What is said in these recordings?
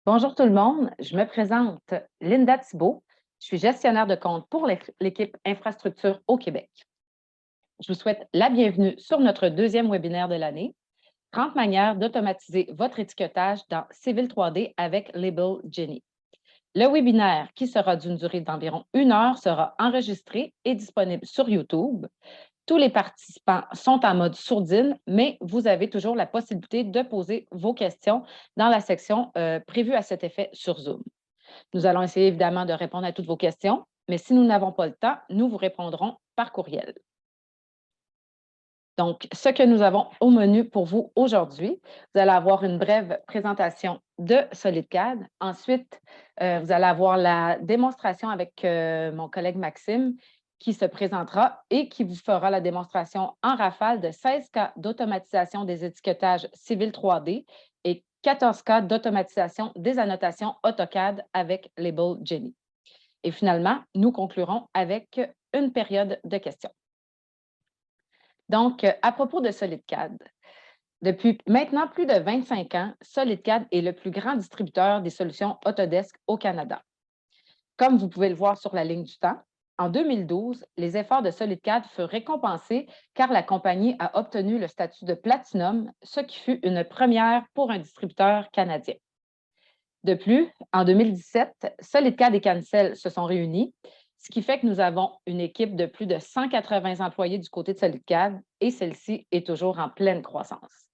Bonjour tout le monde, je me présente Linda Thibault. Je suis gestionnaire de compte pour l'équipe infrastructure au Québec. Je vous souhaite la bienvenue sur notre deuxième webinaire de l'année, 30 manières d'automatiser votre étiquetage dans Civil 3D avec Label Jenny. Le webinaire, qui sera d'une durée d'environ 1 heure, sera enregistré et disponible sur YouTube. Tous les participants sont en mode sourdine, mais vous avez toujours la possibilité de poser vos questions dans la section prévue à cet effet sur Zoom. Nous allons essayer évidemment de répondre à toutes vos questions, mais si nous n'avons pas le temps, nous vous répondrons par courriel. Donc, ce que nous avons au menu pour vous aujourd'hui, vous allez avoir une brève présentation de SolidCAD. Ensuite, vous allez avoir la démonstration avec mon collègue Maxime qui se présentera et qui vous fera la démonstration en rafale de 16 cas d'automatisation des étiquetages Civil 3D et 14 cas d'automatisation des annotations AutoCAD avec Label Jenny. Et finalement, nous conclurons avec une période de questions. Donc, à propos de SolidCAD, depuis maintenant plus de 25 ans, SolidCAD est le plus grand distributeur des solutions Autodesk au Canada. Comme vous pouvez le voir sur la ligne du temps, en 2012, les efforts de SolidCAD furent récompensés car la compagnie a obtenu le statut de Platinum, ce qui fut une première pour un distributeur canadien. De plus, en 2017, SolidCAD et Cancel se sont réunis, ce qui fait que nous avons une équipe de plus de 180 employés du côté de SolidCAD et celle-ci est toujours en pleine croissance.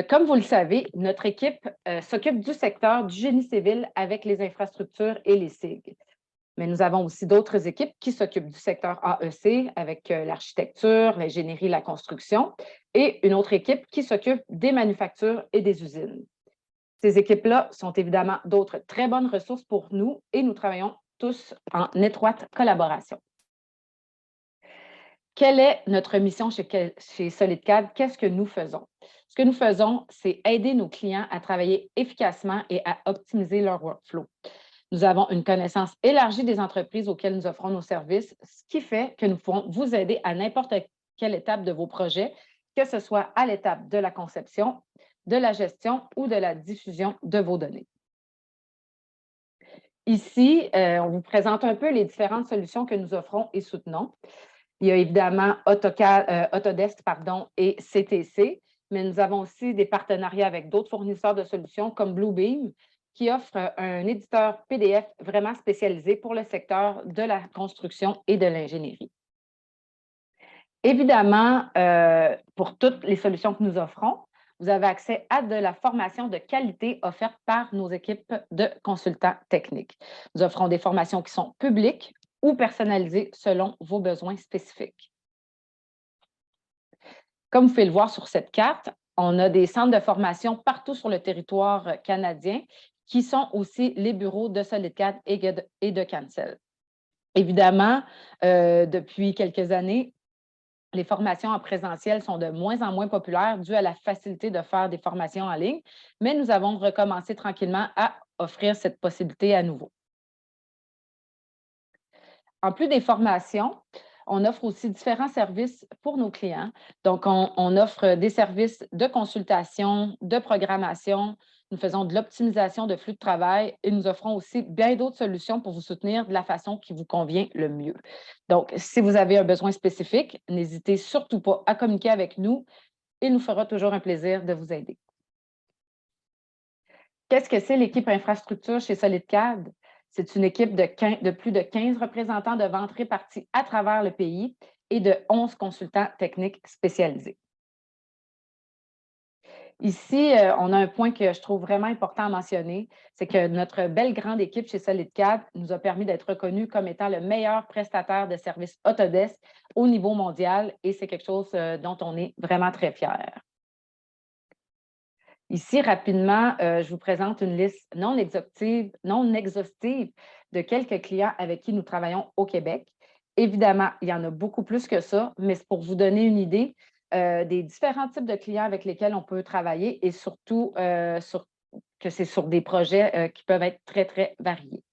Comme vous le savez, notre équipe s'occupe du secteur du génie civil avec les infrastructures et les SIG. Mais nous avons aussi d'autres équipes qui s'occupent du secteur AEC avec l'architecture, l'ingénierie, la construction, et une autre équipe qui s'occupe des manufactures et des usines. Ces équipes-là sont évidemment d'autres très bonnes ressources pour nous et nous travaillons tous en étroite collaboration. Quelle est notre mission chez SolidCAD? Qu'est-ce que nous faisons? Ce que nous faisons, c'est aider nos clients à travailler efficacement et à optimiser leur workflow. Nous avons une connaissance élargie des entreprises auxquelles nous offrons nos services, ce qui fait que nous pouvons vous aider à n'importe quelle étape de vos projets, que ce soit à l'étape de la conception, de la gestion ou de la diffusion de vos données. Ici, on vous présente un peu les différentes solutions que nous offrons et soutenons. Il y a évidemment Autodesk et CTC, mais nous avons aussi des partenariats avec d'autres fournisseurs de solutions comme Bluebeam, qui offre un éditeur PDF vraiment spécialisé pour le secteur de la construction et de l'ingénierie. Évidemment, pour toutes les solutions que nous offrons, vous avez accès à de la formation de qualité offerte par nos équipes de consultants techniques. Nous offrons des formations qui sont publiques ou personnalisées selon vos besoins spécifiques. Comme vous pouvez le voir sur cette carte, on a des centres de formation partout sur le territoire canadien qui sont aussi les bureaux de SolidCAD et de Cancel. Évidemment, depuis quelques années, les formations en présentiel sont de moins en moins populaires dû à la facilité de faire des formations en ligne, mais nous avons recommencé tranquillement à offrir cette possibilité à nouveau. En plus des formations, on offre aussi différents services pour nos clients. Donc, on offre des services de consultation, de programmation. Nous faisons de l'optimisation de flux de travail et nous offrons aussi bien d'autres solutions pour vous soutenir de la façon qui vous convient le mieux. Donc, si vous avez un besoin spécifique, n'hésitez surtout pas à communiquer avec nous. Il nous fera toujours un plaisir de vous aider. Qu'est-ce que c'est l'équipe infrastructure chez SolidCAD? C'est une équipe de plus de 15 représentants de vente répartis à travers le pays et de 11 consultants techniques spécialisés. Ici, on a un point que je trouve vraiment important à mentionner, c'est que notre belle grande équipe chez SolidCAD nous a permis d'être reconnus comme étant le meilleur prestataire de services Autodesk au niveau mondial et c'est quelque chose dont on est vraiment très fiers. Ici, rapidement, je vous présente une liste non exhaustive de quelques clients avec qui nous travaillons au Québec. Évidemment, il y en a beaucoup plus que ça, mais c'est pour vous donner une idée des différents types de clients avec lesquels on peut travailler et surtout que c'est sur des projets qui peuvent être très, très variés.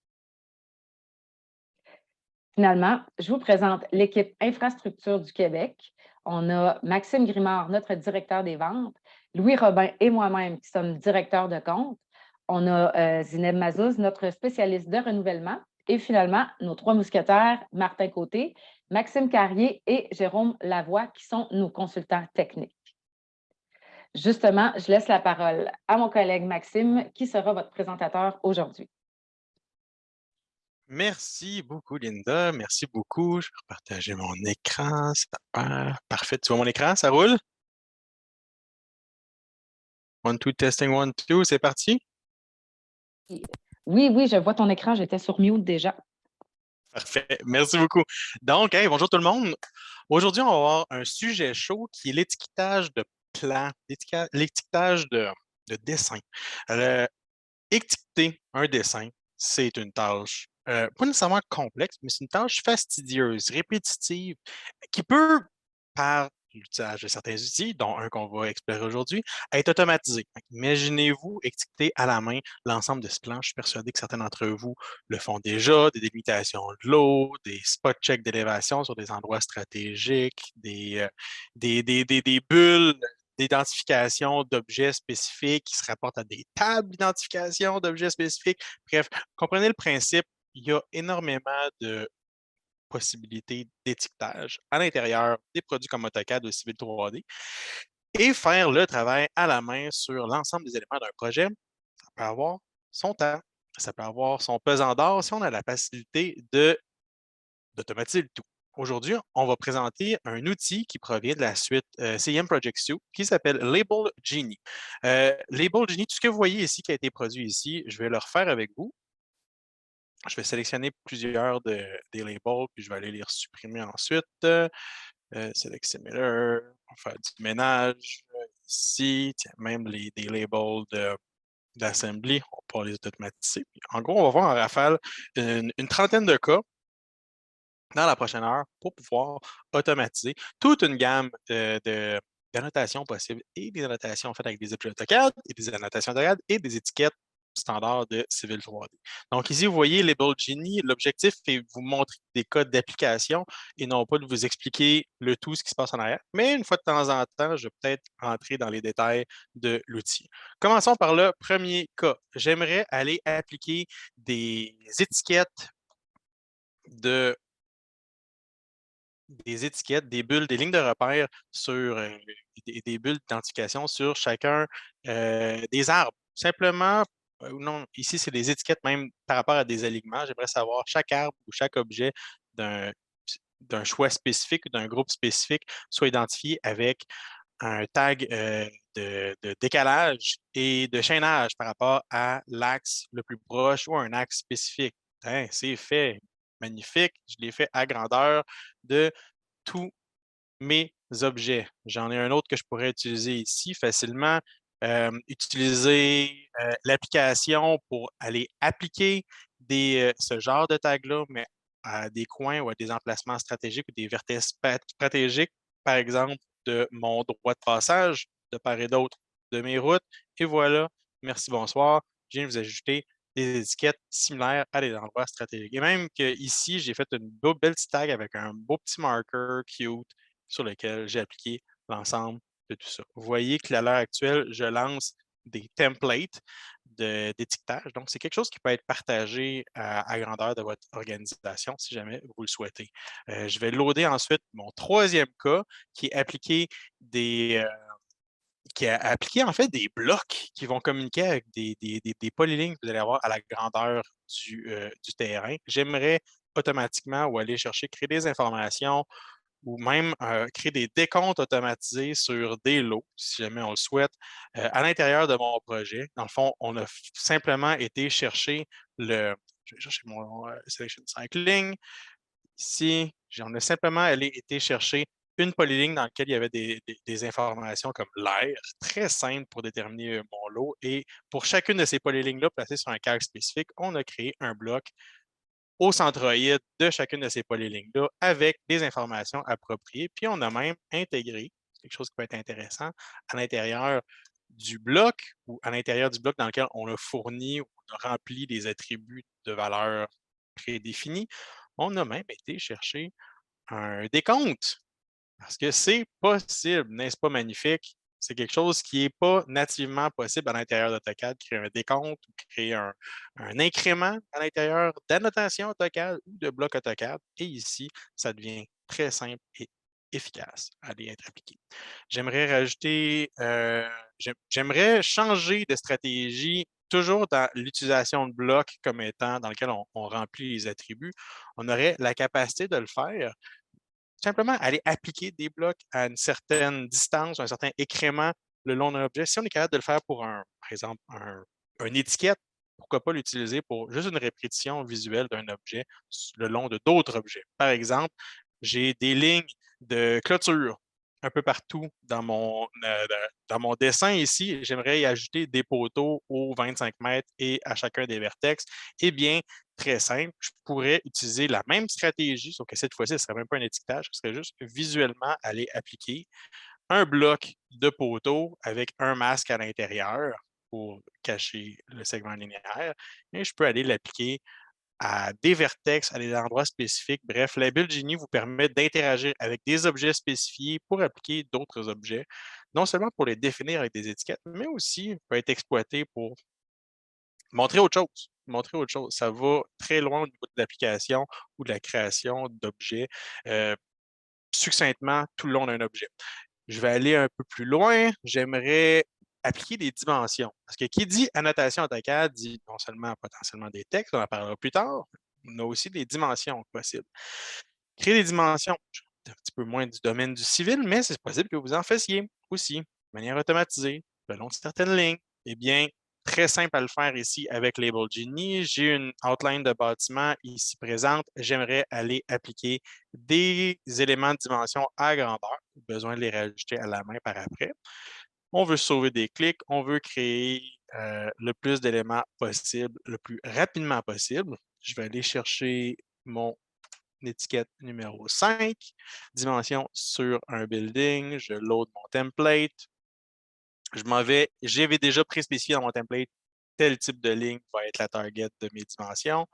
Finalement, je vous présente l'équipe infrastructure du Québec. On a Maxime Grimard, notre directeur des ventes, Louis Robin et moi-même qui sommes directeurs de compte. On a Zineb Mazouz, notre spécialiste de renouvellement. Et finalement, nos 3 mousquetaires, Martin Côté, Maxime Carrier et Jérôme Lavoie, qui sont nos consultants techniques. Justement, je laisse la parole à mon collègue Maxime, qui sera votre présentateur aujourd'hui. Merci beaucoup, Linda. Merci beaucoup. Je vais repartager mon écran. Parfait. Tu vois mon écran? Ça roule? 1, 2, testing, 1, 2. C'est parti? Oui, je vois ton écran. J'étais sur mute déjà. Parfait. Merci beaucoup. Donc, hey, bonjour tout le monde. Aujourd'hui, on va avoir un sujet chaud qui est l'étiquetage de plans, l'étiquetage de dessins. Étiqueter un dessin, c'est une tâche pas nécessairement complexe, mais c'est une tâche fastidieuse, répétitive, qui peut, par l'utilisation de certains outils, dont un qu'on va explorer aujourd'hui, être automatisée. Imaginez-vous étiqueter à la main l'ensemble de ce plan. Je suis persuadé que certains d'entre vous le font déjà, des délimitations de l'eau, des spot checks d'élévation sur des endroits stratégiques, des bulles d'identification d'objets spécifiques qui se rapportent à des tables d'identification d'objets spécifiques. Bref, comprenez le principe, il y a énormément de possibilités d'étiquetage à l'intérieur des produits comme AutoCAD ou Civil 3D et faire le travail à la main sur l'ensemble des éléments d'un projet, ça peut avoir son temps, ça peut avoir son pesant d'or si on a la facilité d'automatiser le tout. Aujourd'hui, on va présenter un outil qui provient de la suite CM Project Suite qui s'appelle Label Genie. Label Genie, tout ce que vous voyez ici qui a été produit ici, je vais le refaire avec vous. Je vais sélectionner plusieurs des labels, puis je vais aller les supprimer ensuite. Select Similar, on va faire du ménage ici, tiens, même des labels d'assembly, on va pouvoir les automatiser. En gros, on va voir en rafale une trentaine de cas dans la prochaine heure pour pouvoir automatiser toute une gamme d'annotations possibles et des annotations faites avec des objets AutoCAD et des annotations AutoCAD et des étiquettes standards de Civil 3D. Donc ici, vous voyez Label Genie. L'objectif est de vous montrer des codes d'application et non pas de vous expliquer le tout, ce qui se passe en arrière. Mais une fois de temps en temps, je vais peut-être entrer dans les détails de l'outil. Commençons par le premier cas. J'aimerais aller appliquer des étiquettes des bulles, des lignes de repère sur des bulles d'identification sur chacun des arbres. Simplement, non, ici, c'est des étiquettes même par rapport à des alignements. J'aimerais savoir chaque arbre ou chaque objet d'un choix spécifique ou d'un groupe spécifique soit identifié avec un tag de décalage et de chaînage par rapport à l'axe le plus proche ou un axe spécifique. Hein, c'est fait. Magnifique. Je l'ai fait à grandeur de tous mes objets. J'en ai un autre que je pourrais utiliser ici facilement. Utiliser l'application pour aller appliquer ce genre de tag-là, mais à des coins ou à des emplacements stratégiques ou des vertices stratégiques, par exemple, de mon droit de passage de part et d'autre de mes routes. Et voilà, merci, bonsoir. Je viens de vous ajouter des étiquettes similaires à des endroits stratégiques. Et même qu'ici, j'ai fait une belle petite tag avec un beau petit marker cute sur lequel j'ai appliqué l'ensemble de tout ça. Vous voyez que à l'heure actuelle, je lance des templates d'étiquetage. Donc, c'est quelque chose qui peut être partagé à grandeur de votre organisation si jamais vous le souhaitez. Je vais loader ensuite mon troisième cas qui est appliquer en fait des blocs qui vont communiquer avec des polylignes que vous allez avoir à la grandeur du terrain. J'aimerais automatiquement ou aller chercher, créer des informations ou même créer des décomptes automatisés sur des lots, si jamais on le souhaite, à l'intérieur de mon projet. Dans le fond, on a simplement été chercher je vais chercher mon Selection Cycling. Ici, on a simplement été chercher une polyligne dans laquelle il y avait des informations comme l'air, très simple pour déterminer mon lot. Et pour chacune de ces polylignes-là, placées sur un cadre spécifique, on a créé un bloc au centroïde de chacune de ces polylignes-là avec des informations appropriées. Puis on a même intégré, quelque chose qui peut être intéressant, à l'intérieur du bloc ou à l'intérieur du bloc dans lequel on a fourni ou on a rempli des attributs de valeur prédéfinis, on a même été chercher un décompte parce que c'est possible, n'est-ce pas magnifique? C'est quelque chose qui n'est pas nativement possible à l'intérieur d'AutoCAD, créer un décompte ou créer un incrément à l'intérieur d'annotation AutoCAD ou de bloc AutoCAD. Et ici, ça devient très simple et efficace à aller être appliqué. J'aimerais rajouter, j'aimerais changer de stratégie toujours dans l'utilisation de blocs comme étant dans lequel on remplit les attributs. On aurait la capacité de le faire simplement aller appliquer des blocs à une certaine distance, un certain écrément le long d'un objet. Si on est capable de le faire pour, par exemple, une étiquette, pourquoi pas l'utiliser pour juste une répétition visuelle d'un objet le long de d'autres objets. Par exemple, j'ai des lignes de clôture un peu partout dans mon dessin ici. J'aimerais y ajouter des poteaux aux 25 mètres et à chacun des vertex. Eh bien, très simple, je pourrais utiliser la même stratégie, sauf que cette fois-ci, ce ne serait même pas un étiquetage, ce serait juste visuellement aller appliquer un bloc de poteau avec un masque à l'intérieur pour cacher le segment linéaire. Et je peux aller l'appliquer à des vertex, à des endroits spécifiques. Bref, la build Genie vous permet d'interagir avec des objets spécifiés pour appliquer d'autres objets, non seulement pour les définir avec des étiquettes, mais aussi peut être exploité pour montrer autre chose. Montrer autre chose. Ça va très loin au niveau de l'application ou de la création d'objets succinctement tout le long d'un objet. Je vais aller un peu plus loin. J'aimerais appliquer des dimensions. Parce que qui dit annotation AutoCAD dit non seulement potentiellement des textes, on en parlera plus tard, on a aussi des dimensions possibles. Créer des dimensions, un petit peu moins du domaine du civil, mais c'est possible que vous en fassiez aussi de manière automatisée, le long de certaines lignes. Eh bien, très simple à le faire ici avec Label Genie. J'ai une outline de bâtiment ici présente. J'aimerais aller appliquer des éléments de dimension à grandeur. Besoin de les rajouter à la main par après. On veut sauver des clics. On veut créer le plus d'éléments possible, le plus rapidement possible. Je vais aller chercher mon étiquette numéro 5, dimension sur un building. Je load mon template. Je m'en vais, j'avais déjà préspécifié dans mon template tel type de ligne va être la target de mes dimensions.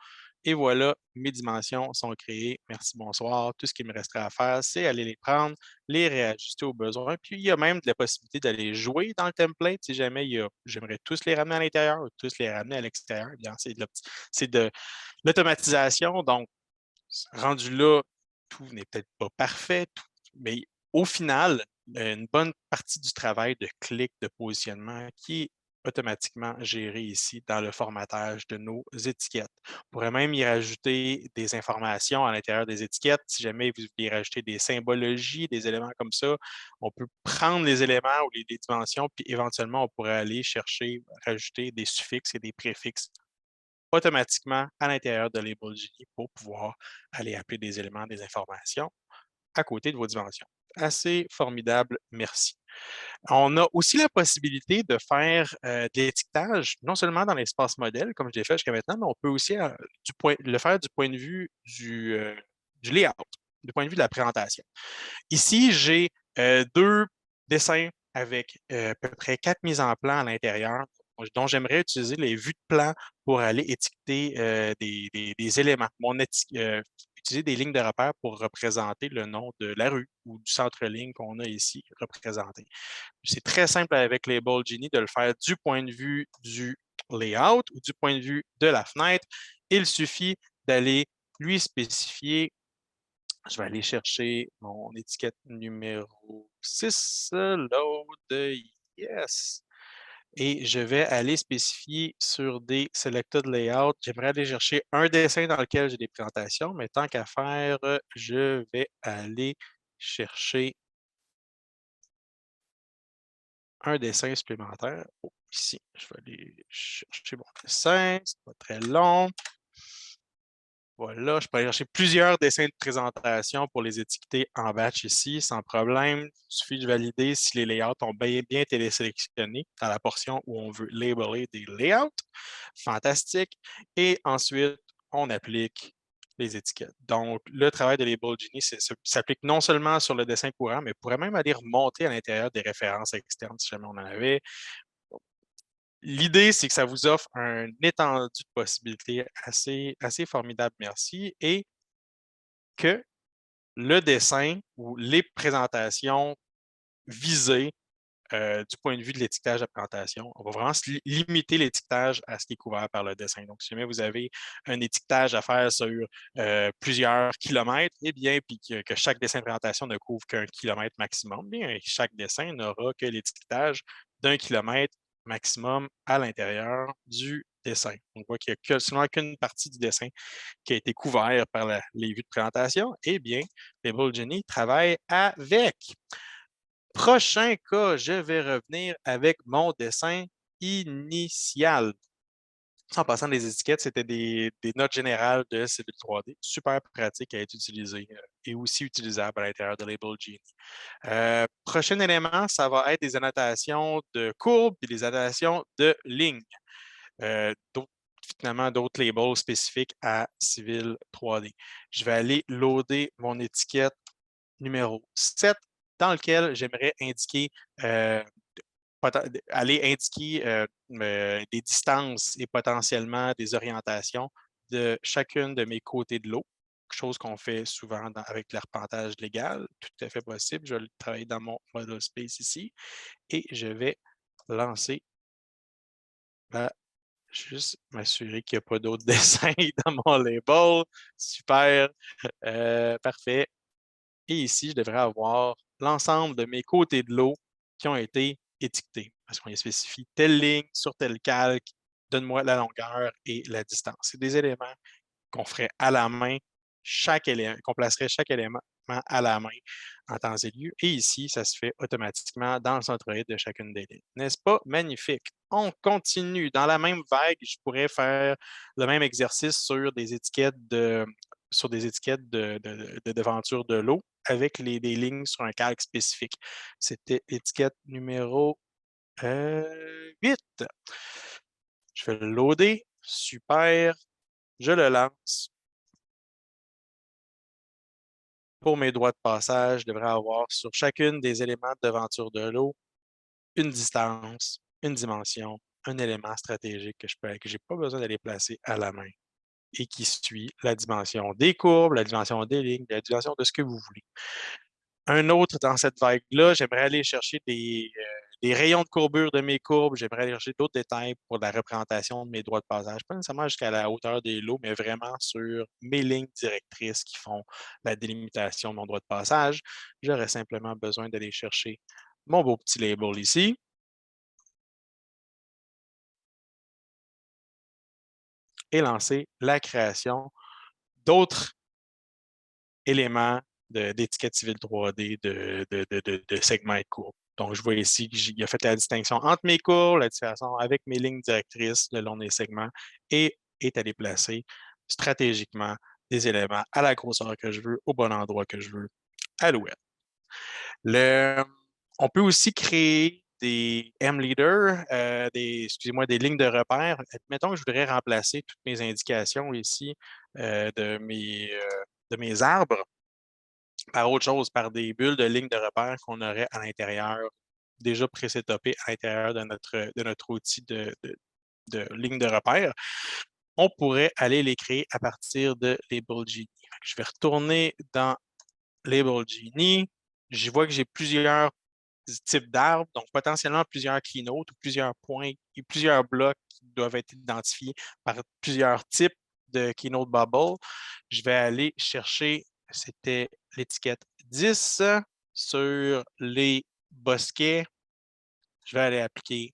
Et voilà, mes dimensions sont créées. Merci, bonsoir. Tout ce qu'il me resterait à faire, c'est aller les prendre, les réajuster aux besoins. Puis, il y a même de la possibilité d'aller jouer dans le template si jamais j'aimerais tous les ramener à l'intérieur ou tous les ramener à l'extérieur. Eh bien, c'est de l'automatisation. Donc, rendu là, tout n'est peut-être pas parfait, mais au final, une bonne partie du travail de clic, de positionnement qui est automatiquement géré ici dans le formatage de nos étiquettes. On pourrait même y rajouter des informations à l'intérieur des étiquettes. Si jamais vous voulez rajouter des symbologies, des éléments comme ça, on peut prendre les éléments ou les dimensions, puis éventuellement, on pourrait aller chercher, rajouter des suffixes et des préfixes automatiquement à l'intérieur de Label Genie pour pouvoir aller appeler des éléments, des informations à côté de vos dimensions. Assez formidable, merci. On a aussi la possibilité de faire de l'étiquetage, non seulement dans l'espace modèle, comme je l'ai fait jusqu'à maintenant, mais on peut aussi le faire du point de vue du layout, du point de vue de la présentation. Ici, j'ai 2 dessins avec à peu près 4 mises en plan à l'intérieur, dont j'aimerais utiliser les vues de plan pour aller étiqueter des éléments. Utiliser des lignes de repère pour représenter le nom de la rue ou du centre-ligne qu'on a ici représenté. C'est très simple avec Label Genie de le faire du point de vue du layout ou du point de vue de la fenêtre. Il suffit d'aller lui spécifier. Je vais aller chercher mon étiquette numéro 6, load, yes. Et je vais aller spécifier sur des selected layout. J'aimerais aller chercher un dessin dans lequel j'ai des présentations, mais tant qu'à faire, je vais aller chercher un dessin supplémentaire. Oh, ici, je vais aller chercher mon dessin, c'est pas très long. Voilà, je peux aller chercher plusieurs dessins de présentation pour les étiqueter en batch ici, sans problème. Il suffit de valider si les layouts ont bien été sélectionnés dans la portion où on veut labeler des layouts. Fantastique. Et ensuite, on applique les étiquettes. Donc, le travail de Label Genie s'applique non seulement sur le dessin courant, mais pourrait même aller remonter à l'intérieur des références externes si jamais on en avait. L'idée, c'est que ça vous offre un étendue de possibilités assez formidable, merci, et que le dessin ou les présentations visées du point de vue de l'étiquetage de présentation. On va vraiment limiter l'étiquetage à ce qui est couvert par le dessin. Donc, si jamais vous avez un étiquetage à faire sur plusieurs kilomètres, eh bien, puis que chaque dessin de présentation ne couvre qu'un kilomètre maximum, bien, chaque dessin n'aura que l'étiquetage d'1 kilomètre maximum à l'intérieur du dessin. On voit qu'il n'y a seulement qu'une partie du dessin qui a été couvert par les vues de présentation. Eh bien, Label Genie travaille avec. Prochain cas, je vais revenir avec mon dessin initial. En passant, les étiquettes, c'était des notes générales de Civil 3D, super pratique à être utilisé et aussi utilisable à l'intérieur de Label Genie. Prochain élément, ça va être des annotations de courbes et des annotations de lignes. Finalement, d'autres labels spécifiques à Civil 3D. Je vais aller loader mon étiquette numéro 7 dans lequel j'aimerais indiquer aller indiquer des distances et potentiellement des orientations de chacune de mes côtés de l'eau, chose qu'on fait souvent avec l'arpentage légal, tout à fait possible. Je vais le travailler dans mon model space ici et je vais lancer juste m'assurer qu'il n'y a pas d'autres dessins dans mon label. Super, parfait. Et ici, je devrais avoir l'ensemble de mes côtés de l'eau qui ont été étiquetés. Parce qu'on y spécifie telle ligne sur tel calque, donne-moi la longueur et la distance. C'est des éléments qu'on ferait à la main, qu'on placerait chaque élément à la main en temps et lieu. Et ici, ça se fait automatiquement dans le centroïde de chacune des lignes. N'est-ce pas magnifique? On continue. Dans la même vague, je pourrais faire le même exercice sur des étiquettes de devanture de l'eau avec des lignes sur un calque spécifique. C'était étiquette numéro 8. Je vais le loader. Super. Je le lance. Pour mes droits de passage, je devrais avoir sur chacune des éléments de devanture de l'eau une distance, une dimension, un élément stratégique que je n'ai pas besoin d'aller placer à la main et qui suit la dimension des courbes, la dimension des lignes, la dimension de ce que vous voulez. Un autre dans cette vague-là, j'aimerais aller chercher des rayons de courbure de mes courbes, j'aimerais aller chercher d'autres détails pour la représentation de mes droits de passage, pas nécessairement jusqu'à la hauteur des lots, mais vraiment sur mes lignes directrices qui font la délimitation de mon droit de passage. J'aurais simplement besoin d'aller chercher mon beau petit label ici. Et lancer la création d'autres éléments d'étiquette civile 3D de segments et de courbes. Donc, je vois ici qu'il a fait la distinction entre mes courbes, la distinction avec mes lignes directrices le long des segments et est allé placer stratégiquement des éléments à la grosseur que je veux, au bon endroit que je veux, à l'ouest. On peut aussi créer des M-leaders, des lignes de repère. Admettons que je voudrais remplacer toutes mes indications ici de mes arbres par autre chose, par des bulles de lignes de repère qu'on aurait à l'intérieur, déjà pré-setupées à l'intérieur de notre outil de ligne de repère. On pourrait aller les créer à partir de Label Genie. Je vais retourner dans Label Genie. Je vois que j'ai plusieurs types d'arbres, donc potentiellement plusieurs keynotes ou plusieurs points et plusieurs blocs qui doivent être identifiés par plusieurs types de keynote bubble. Je vais aller chercher, c'était l'étiquette 10 sur les bosquets. Je vais aller appliquer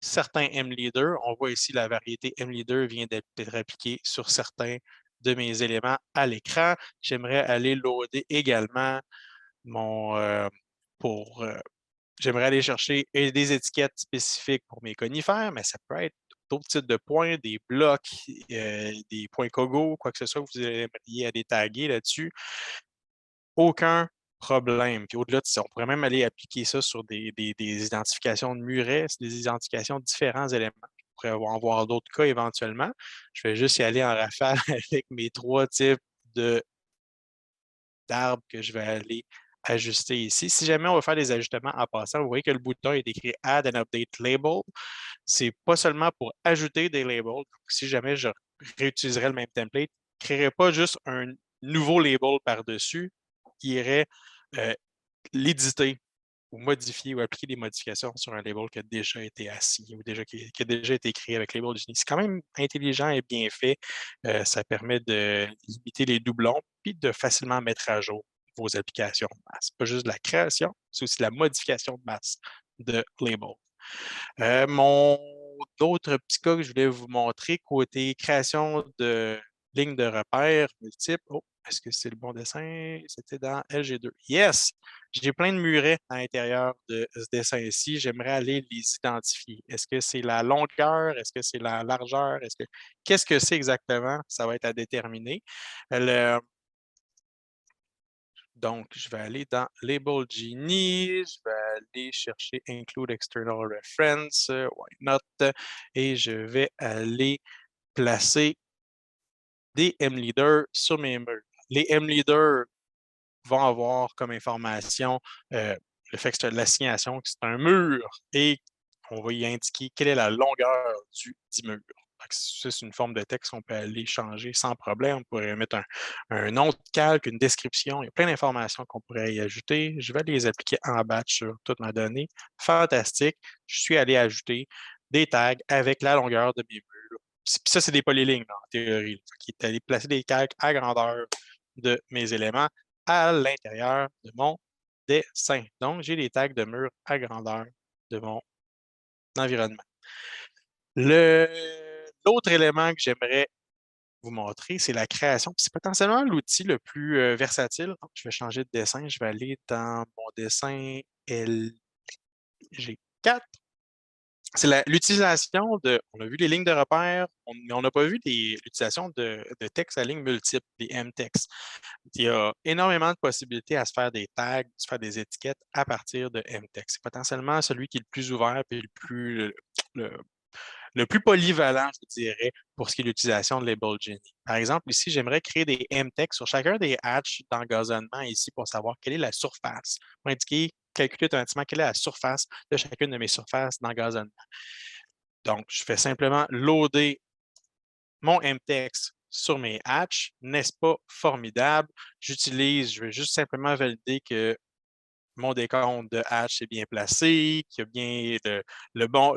certains M-leaders. On voit ici la variété M-leader vient d'être appliquée sur certains de mes éléments à l'écran. J'aimerais aller loader également j'aimerais aller chercher des étiquettes spécifiques pour mes conifères, mais ça peut être d'autres types de points, des blocs, des points Kogo, quoi que ce soit que vous aimeriez aller taguer là-dessus. Aucun problème. Puis au-delà de ça, on pourrait même aller appliquer ça sur des identifications de murets, des identifications de différents éléments. Je pourrais en voir d'autres cas éventuellement. Je vais juste y aller en rafale avec mes 3 types d'arbres que je vais aller ajuster ici. Si jamais on veut faire des ajustements en passant, vous voyez que le bouton est écrit Add and Update Label. C'est pas seulement pour ajouter des labels. Si jamais je réutiliserais le même template, je ne créerais pas juste un nouveau label par-dessus, qui irait l'éditer ou modifier ou appliquer des modifications sur un label qui a déjà été assigné ou qui a déjà été créé avec Label Genie. C'est quand même intelligent et bien fait. Ça permet de limiter les doublons puis de facilement mettre à jour vos applications de masse. Pas juste de la création, c'est aussi la modification de masse de label. Mon autre petit cas que je voulais vous montrer, côté création de lignes de repères multiples. Oh, est-ce que c'est le bon dessin? C'était dans LG2. Yes! J'ai plein de murets à l'intérieur de ce dessin ici. J'aimerais aller les identifier. Est-ce que c'est la longueur? Est-ce que c'est la largeur? Qu'est-ce que c'est exactement? Ça va être à déterminer. Le- Donc, je vais aller dans Label Genie, je vais aller chercher Include External Reference, why not, et je vais aller placer des MLeaders sur mes murs. Les MLeaders vont avoir comme information le fait que c'est de l'assignation, que c'est un mur, et on va y indiquer quelle est la longueur du mur. Ça, c'est une forme de texte qu'on peut aller changer sans problème. On pourrait mettre un nom de calque, une description. Il y a plein d'informations qu'on pourrait y ajouter. Je vais les appliquer en batch sur toute ma donnée. Fantastique. Je suis allé ajouter des tags avec la longueur de mes murs. Puis ça, c'est des polylignes, là, en théorie. Qui est allé placer des calques à grandeur de mes éléments à l'intérieur de mon dessin. Donc, j'ai les tags de mur à grandeur de mon environnement. L'autre élément que j'aimerais vous montrer, c'est la création. C'est potentiellement l'outil le plus versatile. Oh, je vais changer de dessin. Je vais aller dans mon dessin LG4. C'est l'utilisation de, on a vu les lignes de repère, mais on n'a pas vu l'utilisation de textes à lignes multiples, des M-textes. Il y a énormément de possibilités à se faire des tags, se faire des étiquettes à partir de M-text. C'est potentiellement celui qui est le plus ouvert et le, le plus polyvalent, je dirais, pour ce qui est de l'utilisation de Label Genie. Par exemple, ici, j'aimerais créer des M-text sur chacun des hatches d'engazonnement ici pour savoir quelle est la surface, pour indiquer, calculer automatiquement quelle est la surface de chacune de mes surfaces d'engazonnement. Donc, je fais simplement loader mon M-text sur mes hatches. N'est-ce pas formidable? Je vais juste simplement valider que mon décompte de hatch est bien placé, qu'il y a bien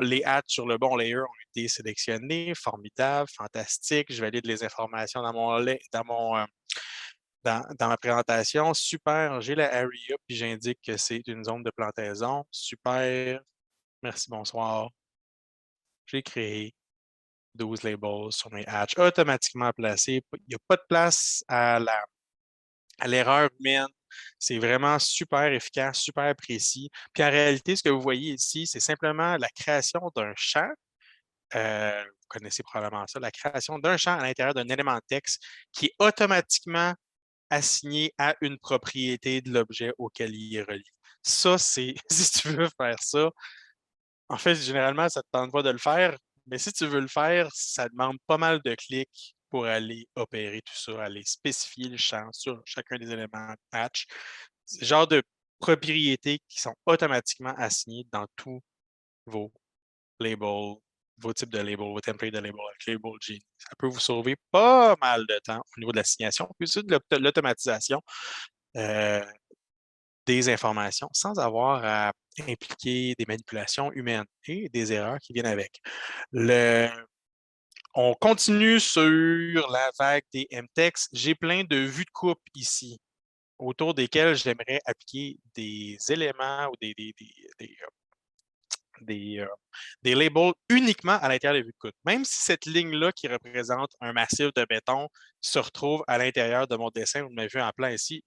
les hatches sur le bon layer ont été sélectionnés. Formidable, fantastique. Je valide les informations dans ma présentation. Super, j'ai la area, puis j'indique que c'est une zone de plantaison. Super, merci, bonsoir. J'ai créé 12 labels sur mes hatches automatiquement placés. Il n'y a pas de place à l'erreur humaine. C'est vraiment super efficace, super précis. Puis en réalité, ce que vous voyez ici, c'est simplement la création d'un champ. Vous connaissez probablement ça, la création d'un champ à l'intérieur d'un élément de texte qui est automatiquement assigné à une propriété de l'objet auquel il est relié. Ça, c'est, si tu veux faire ça, en fait, généralement, ça ne te tente pas de le faire, mais si tu veux le faire, ça demande pas mal de clics pour aller opérer tout ça, aller spécifier le champ sur chacun des éléments patch. C'est le genre de propriétés qui sont automatiquement assignées dans tous vos labels, vos types de labels, vos templates de labels avec Label Genie. Ça peut vous sauver pas mal de temps au niveau de l'assignation, puis aussi de l'automatisation. Des informations sans avoir à impliquer des manipulations humaines et des erreurs qui viennent avec. On continue sur la vague des MTexts. J'ai plein de vues de coupe ici autour desquelles j'aimerais appliquer des éléments ou des labels uniquement à l'intérieur des vues de coupe. Même si cette ligne-là qui représente un massif de béton se retrouve à l'intérieur de mon dessin ou de ma vue en plan ici,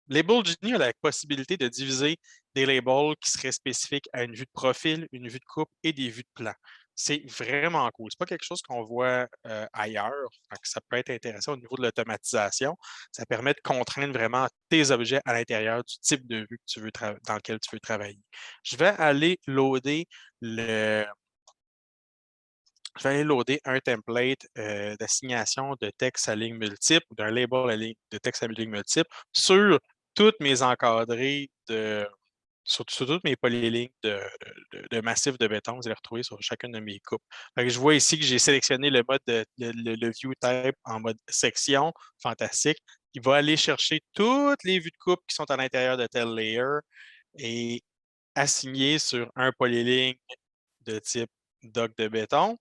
Label Genie a la possibilité de diviser des labels qui seraient spécifiques à une vue de profil, une vue de coupe et des vues de plan. C'est vraiment cool. Ce n'est pas quelque chose qu'on voit ailleurs. Ça peut être intéressant au niveau de l'automatisation. Ça permet de contraindre vraiment tes objets à l'intérieur du type de vue que tu veux dans lequel tu veux travailler. Je vais aller loader un template d'assignation de texte à ligne multiple ou d'un label de texte à ligne multiple sur toutes mes encadrés sur toutes mes polylignes de massifs de béton. Vous allez retrouver sur chacune de mes coupes. Je vois ici que j'ai sélectionné le mode le view type en mode section. Fantastique. Il va aller chercher toutes les vues de coupe qui sont à l'intérieur de tel layer et assigner sur un polyligne de type doc de béton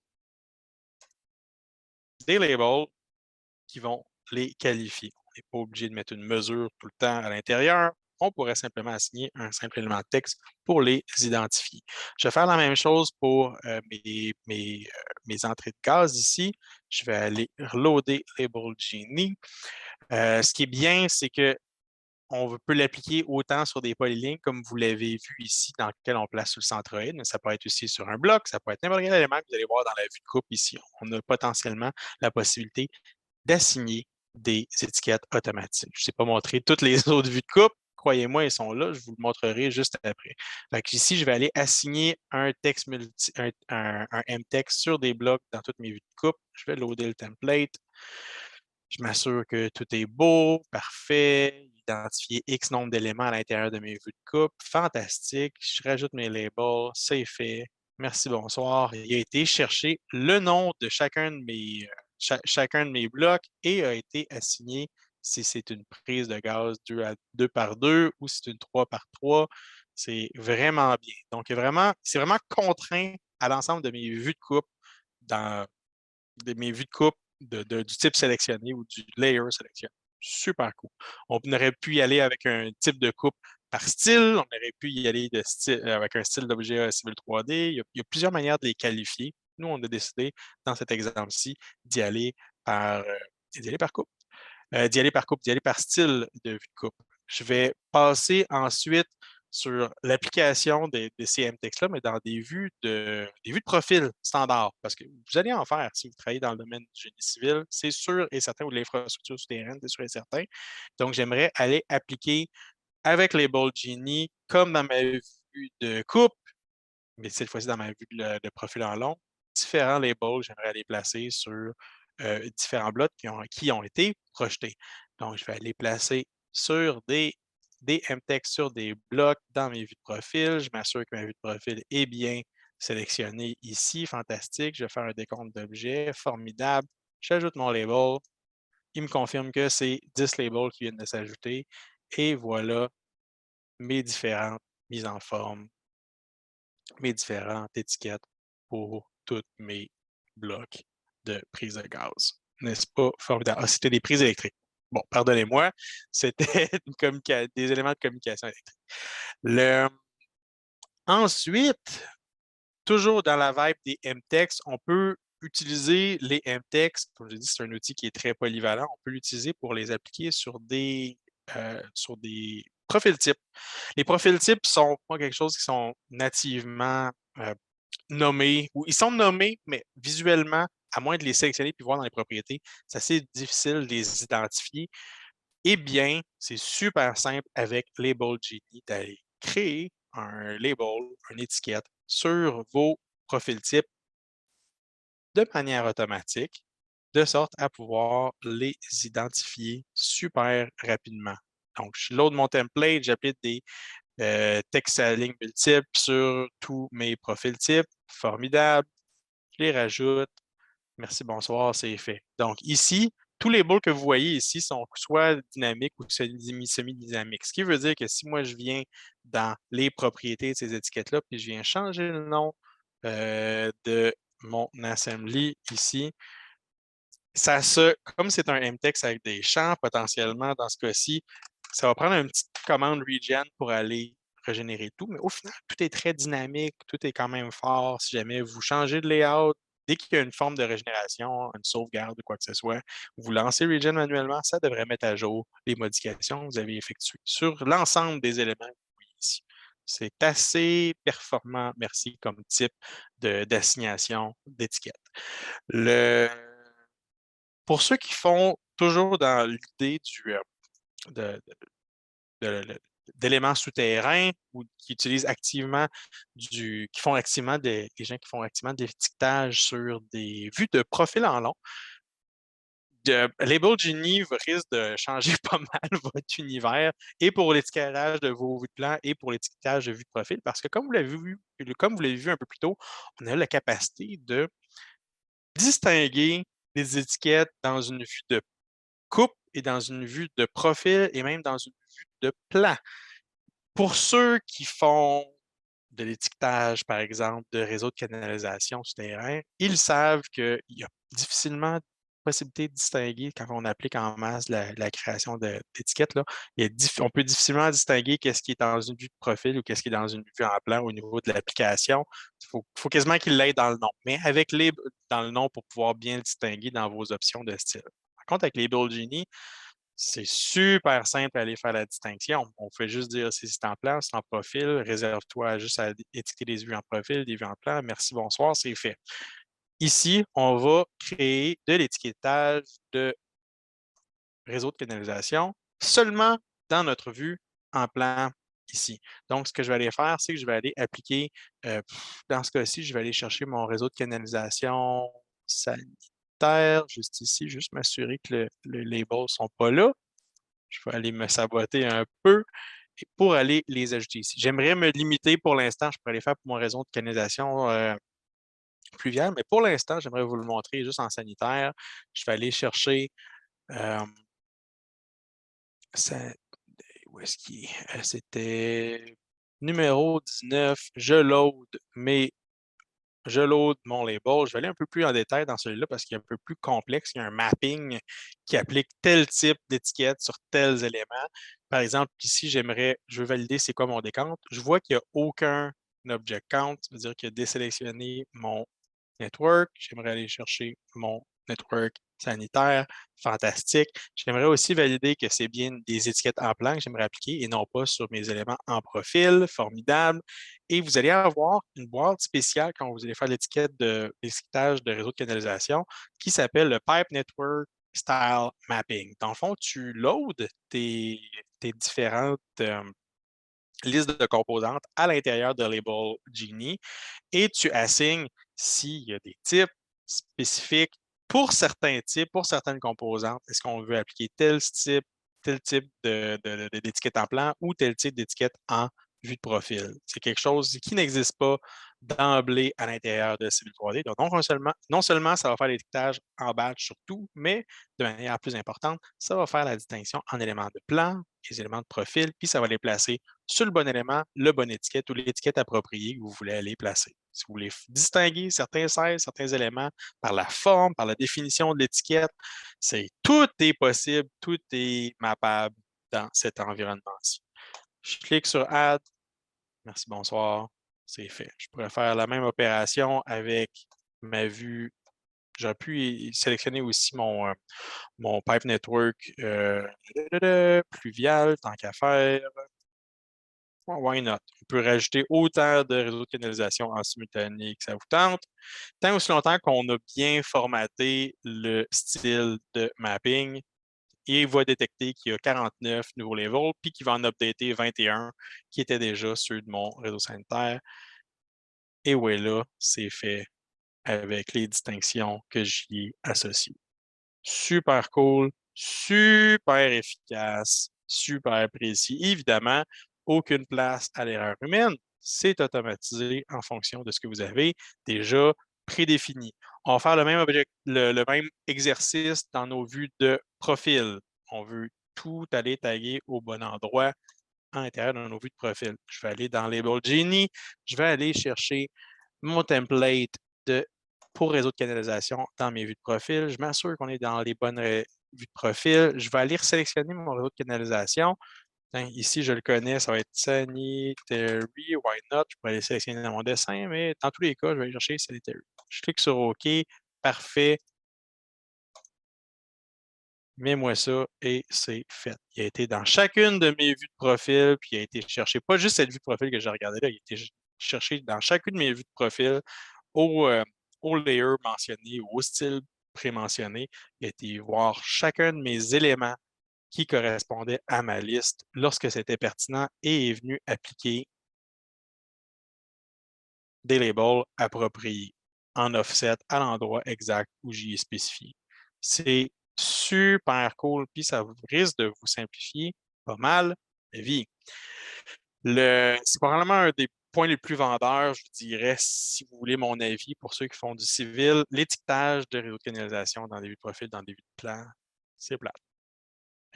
des labels qui vont les qualifier. On n'est pas obligé de mettre une mesure tout le temps à l'intérieur. On pourrait simplement assigner un simple élément de texte pour les identifier. Je vais faire la même chose pour mes entrées de gaz ici. Je vais aller loader Label Genie. Ce qui est bien, c'est que on peut l'appliquer autant sur des polylignes, comme vous l'avez vu ici, dans lequel on place sur le centroïde, mais ça peut être aussi sur un bloc, ça peut être n'importe quel élément que vous allez voir dans la vue de coupe ici. On a potentiellement la possibilité d'assigner des étiquettes automatiques. Je ne vous ai pas montré toutes les autres vues de coupe. Croyez-moi, ils sont là. Je vous le montrerai juste après. Donc ici, je vais aller assigner un texte un mText sur des blocs dans toutes mes vues de coupe. Je vais loader le template. Je m'assure que tout est beau, parfait. Identifier X nombre d'éléments à l'intérieur de mes vues de coupe. Fantastique. Je rajoute mes labels. C'est fait. Merci, bonsoir. Il a été chercher le nom de chacun de chacun de mes blocs et a été assigné si c'est une prise de gaz 2 par 2 ou si c'est une 3 par 3. C'est vraiment bien. Donc, c'est vraiment contraint à l'ensemble de mes vues de coupe dans mes vues de coupe du type sélectionné ou du layer sélectionné. Super cool. On aurait pu y aller avec un type de coupe par style, on aurait pu y aller avec un style d'objet civil 3D. Il y a plusieurs manières de les qualifier. Nous, on a décidé, dans cet exemple-ci, d'y aller par coupe, d'y aller par coupe, d'y aller par style de vue de coupe. Je vais passer ensuite sur l'application de ces MTeX-là, mais dans des vues de profil standard, parce que vous allez en faire si vous travaillez dans le domaine du génie civil, c'est sûr et certain, ou de l'infrastructure souterraine, c'est sûr et certain. Donc, j'aimerais aller appliquer avec Label Genie, comme dans ma vue de coupe, mais cette fois-ci dans ma vue de profil en long, différents labels, j'aimerais les placer sur différents blocs qui ont été projetés. Donc, je vais aller placer sur des mText sur des blocs dans mes vues de profil. Je m'assure que ma vue de profil est bien sélectionnée ici. Fantastique. Je vais faire un décompte d'objets. Formidable. J'ajoute mon label. Il me confirme que c'est 10 labels qui viennent de s'ajouter. Et voilà mes différentes mises en forme, mes différentes étiquettes pour tous mes blocs de prise de gaz. N'est-ce pas formidable? Ah, c'était des prises électriques. Bon, pardonnez-moi, c'était des éléments de communication électrique. Ensuite, toujours dans la vibe des mText, on peut utiliser les mText. Comme je dis, c'est un outil qui est très polyvalent. On peut l'utiliser pour les appliquer sur des profils types. Les profils types sont pas quelque chose qui sont nativement nommés, ou ils sont nommés, mais visuellement, à moins de les sélectionner puis voir dans les propriétés, c'est assez difficile de les identifier. Eh bien, c'est super simple avec Label Genie d'aller créer un label, une étiquette sur vos profils types de manière automatique, de sorte à pouvoir les identifier super rapidement. Donc, je load mon template, j'applique des textes à ligne multiples sur tous mes profils types. Formidable. Je les rajoute. Merci, bonsoir, c'est fait. Donc, ici, tous les labels que vous voyez ici sont soit dynamiques ou semi-dynamiques. Ce qui veut dire que si moi, je viens dans les propriétés de ces étiquettes-là, puis je viens changer le nom de mon assembly ici, comme c'est un mText avec des champs, potentiellement, dans ce cas-ci, ça va prendre une petite commande regen pour aller régénérer tout, mais au final, tout est très dynamique, tout est quand même fort. Si jamais vous changez de layout, dès qu'il y a une forme de régénération, une sauvegarde ou quoi que ce soit, vous lancez regen manuellement, ça devrait mettre à jour les modifications que vous avez effectuées sur l'ensemble des éléments que vous voyez ici. C'est assez performant, merci, comme type d'assignation d'étiquette. Pour ceux qui font toujours dans l'idée d'éléments souterrains ou qui utilisent activement qui font activement les gens qui font activement des étiquetages sur des vues de profil en long, Label Genie risque de changer pas mal votre univers et pour l'étiquetage de vos vues de plan et pour l'étiquetage de vues de profil parce que comme vous l'avez vu un peu plus tôt, on a la capacité de distinguer les étiquettes dans une vue de coupe et dans une vue de profil et même dans une vue de plan. Pour ceux qui font de l'étiquetage, par exemple, de réseaux de canalisation souterrain, ils savent qu'il y a difficilement possibilité de distinguer quand on applique en masse la création d'étiquettes. Là, on peut difficilement distinguer qu'est-ce qui est dans une vue de profil ou qu'est-ce qui est dans une vue en plan au niveau de l'application. Il faut quasiment qu'il l'aille dans le nom, mais avec les dans le nom pour pouvoir bien le distinguer dans vos options de style. Par contre, avec Label Genie, c'est super simple à aller faire la distinction. On fait juste dire si c'est en plan, c'est en profil, réserve-toi juste à étiqueter des vues en profil, des vues en plan. Merci, bonsoir, c'est fait. Ici, on va créer de l'étiquetage de réseau de canalisation seulement dans notre vue en plan ici. Donc, ce que je vais aller faire, c'est que je vais aller appliquer, dans ce cas-ci, je vais aller chercher mon réseau de canalisation sanitaire juste ici, juste m'assurer que les labels ne sont pas là. Je vais aller me saboter un peu pour aller les ajouter ici. J'aimerais me limiter pour l'instant, je pourrais les faire pour mon réseau de canalisation pluviale, mais pour l'instant, j'aimerais vous le montrer juste en sanitaire. Je vais aller chercher euh, ça- où est-ce qu'il est? C'était numéro 19. Je load mon label. Je vais aller un peu plus en détail dans celui-là parce qu'il est un peu plus complexe. Il y a un mapping qui applique tel type d'étiquette sur tels éléments. Par exemple, ici, je veux valider c'est quoi mon décompte. Je vois qu'il n'y a aucun object count, ça veut dire qu'il a désélectionné mon network. J'aimerais aller chercher mon network sanitaire. Fantastique. J'aimerais aussi valider que c'est bien des étiquettes en plan que j'aimerais appliquer et non pas sur mes éléments en profil. Formidable. Et vous allez avoir une boîte spéciale quand vous allez faire l'étiquette de l'étiquetage de réseau de canalisation qui s'appelle le Pipe Network Style Mapping. Dans le fond, tu loads tes différentes listes de composantes à l'intérieur de Label Genie et tu assignes s'il y a des types spécifiques pour certains types, pour certaines composantes. Est-ce qu'on veut appliquer tel type d'étiquette en plan ou tel type d'étiquette en vue de profil? C'est quelque chose qui n'existe pas d'emblée à l'intérieur de Civil 3D. Donc, non seulement ça va faire l'étiquetage en batch sur tout, mais de manière plus importante, ça va faire la distinction en éléments de plan, les éléments de profil, puis ça va les placer sur le bon élément, le bon étiquette ou l'étiquette appropriée que vous voulez aller placer. Si vous voulez distinguer certains sizes, certains éléments par la forme, par la définition de l'étiquette, tout est possible, tout est mappable dans cet environnement-ci. Je clique sur Add. Merci, bonsoir. C'est fait. Je pourrais faire la même opération avec ma vue. J'aurais pu sélectionner aussi mon pipe network pluvial, tant qu'à faire. Why not? On peut rajouter autant de réseaux de canalisation en simultané que ça vous tente, tant aussi longtemps qu'on a bien formaté le style de mapping. Et il va détecter qu'il y a 49 nouveaux levels, puis qu'il va en updater 21 qui étaient déjà ceux de mon réseau sanitaire. Et ouais, là, c'est fait avec les distinctions que j'y ai associées. Super cool, super efficace, super précis. Évidemment, aucune place à l'erreur humaine. C'est automatisé en fonction de ce que vous avez déjà prédéfini. On va faire le même exercice dans nos vues de profil. On veut tout aller taguer au bon endroit à l'intérieur de nos vues de profil. Je vais aller dans Label Genie, je vais aller chercher mon template pour réseau de canalisation dans mes vues de profil. Je m'assure qu'on est dans les bonnes vues de profil. Je vais aller sélectionner mon réseau de canalisation. Ici, je le connais, ça va être Sanitary, why not? Je pourrais aller sélectionner dans mon dessin, mais dans tous les cas, je vais aller chercher Sanitary. Je clique sur OK, parfait. Mets-moi ça et c'est fait. Il a été dans chacune de mes vues de profil, puis il a été cherché, pas juste cette vue de profil que j'ai regardée là, il a été cherché dans chacune de mes vues de profil au layer mentionné ou au style pré-mentionné. Il a été voir chacun de mes éléments qui correspondaient à ma liste lorsque c'était pertinent et est venu appliquer des labels appropriés en offset à l'endroit exact où j'y ai spécifié. C'est super cool, puis ça risque de vous simplifier pas mal la vie. C'est probablement un des points les plus vendeurs, je vous dirais, si vous voulez mon avis, pour ceux qui font du civil, l'étiquetage de réseau de canalisation dans des vues de profil, dans des vues de plan, c'est plate.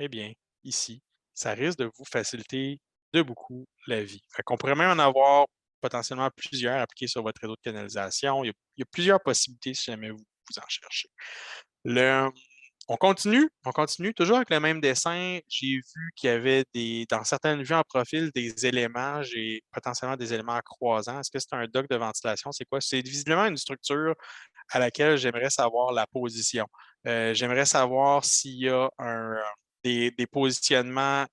Eh bien, ici, ça risque de vous faciliter de beaucoup la vie. Fait qu'on pourrait même en avoir potentiellement plusieurs appliqués sur votre réseau de canalisation. Il y a plusieurs possibilités si jamais vous en cherchez. On continue toujours avec le même dessin. J'ai vu qu'il y avait dans certaines vues en profil, des éléments, j'ai potentiellement des éléments croisants. Est-ce que c'est un dock de ventilation? C'est quoi? C'est visiblement une structure à laquelle j'aimerais savoir la position. J'aimerais savoir s'il y a des positionnements.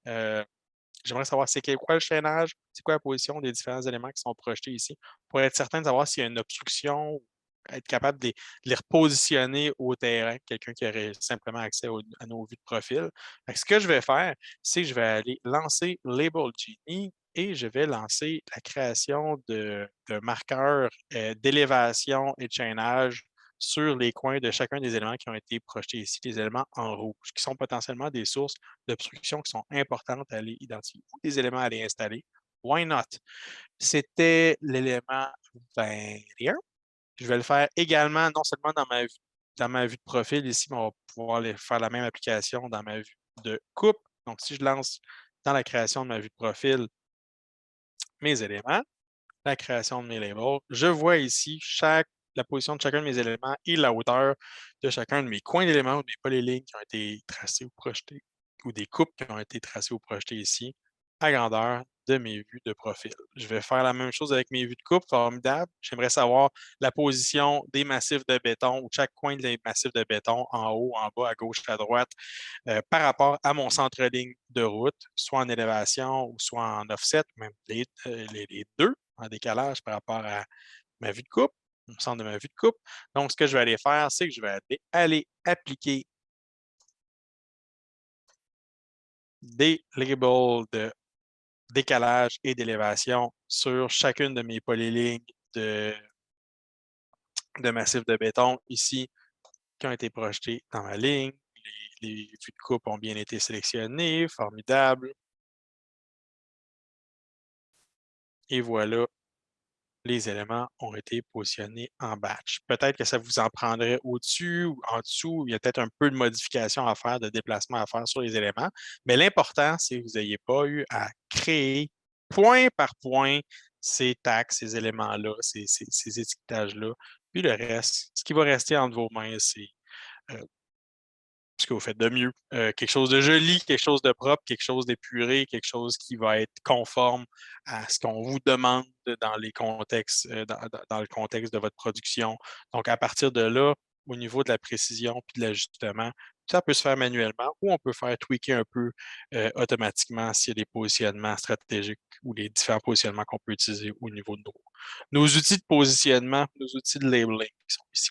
J'aimerais savoir quoi le chaînage, c'est quoi la position des différents éléments qui sont projetés ici, pour être certain de savoir s'il y a une obstruction, être capable de les repositionner au terrain, quelqu'un qui aurait simplement accès à nos vues de profil. Fait que ce que je vais faire, c'est que je vais aller lancer Label Genie et je vais lancer la création de marqueurs d'élévation et de chaînage sur les coins de chacun des éléments qui ont été projetés ici, les éléments en rouge, qui sont potentiellement des sources d'obstruction qui sont importantes à aller identifier ou des éléments à aller installer. Why not? C'était l'élément 21. Je vais le faire également, non seulement dans ma vue de profil ici, mais on va pouvoir faire la même application dans ma vue de coupe. Donc, si je lance dans la création de ma vue de profil mes éléments, la création de mes labels, je vois ici la position de chacun de mes éléments et la hauteur de chacun de mes coins d'éléments ou de mes polylignes qui ont été tracés ou projetés, ou des coupes qui ont été tracées ou projetées ici, à grandeur de mes vues de profil. Je vais faire la même chose avec mes vues de coupe, formidable. J'aimerais savoir la position des massifs de béton ou chaque coin des massifs de béton en haut, en bas, à gauche, à droite, par rapport à mon centre-ligne de route, soit en élévation ou soit en offset, même les deux en décalage par rapport à ma vue de coupe, mon centre de ma vue de coupe. Donc, ce que je vais aller faire, c'est que je vais aller appliquer des labels de décalage et d'élévation sur chacune de mes polylignes de massifs de béton ici qui ont été projetés dans ma ligne. Les vues de coupe ont bien été sélectionnées, formidable. Et voilà, les éléments ont été positionnés en batch. Peut-être que ça vous en prendrait au-dessus ou en dessous. Il y a peut-être un peu de modification à faire, de déplacement à faire sur les éléments. Mais l'important, c'est que vous n'ayez pas eu à créer point par point ces tags, ces éléments-là, ces étiquetages-là. Puis le reste, ce qui va rester entre vos mains, c'est euh, ce que vous faites de mieux. Quelque chose de joli, quelque chose de propre, quelque chose d'épuré, quelque chose qui va être conforme à ce qu'on vous demande dans les contextes, dans le contexte de votre production. Donc, à partir de là, au niveau de la précision puis de l'ajustement, ça peut se faire manuellement ou on peut faire tweaker un peu automatiquement s'il y a des positionnements stratégiques ou les différents positionnements qu'on peut utiliser au niveau de nos outils de positionnement, nos outils de labeling qui sont ici.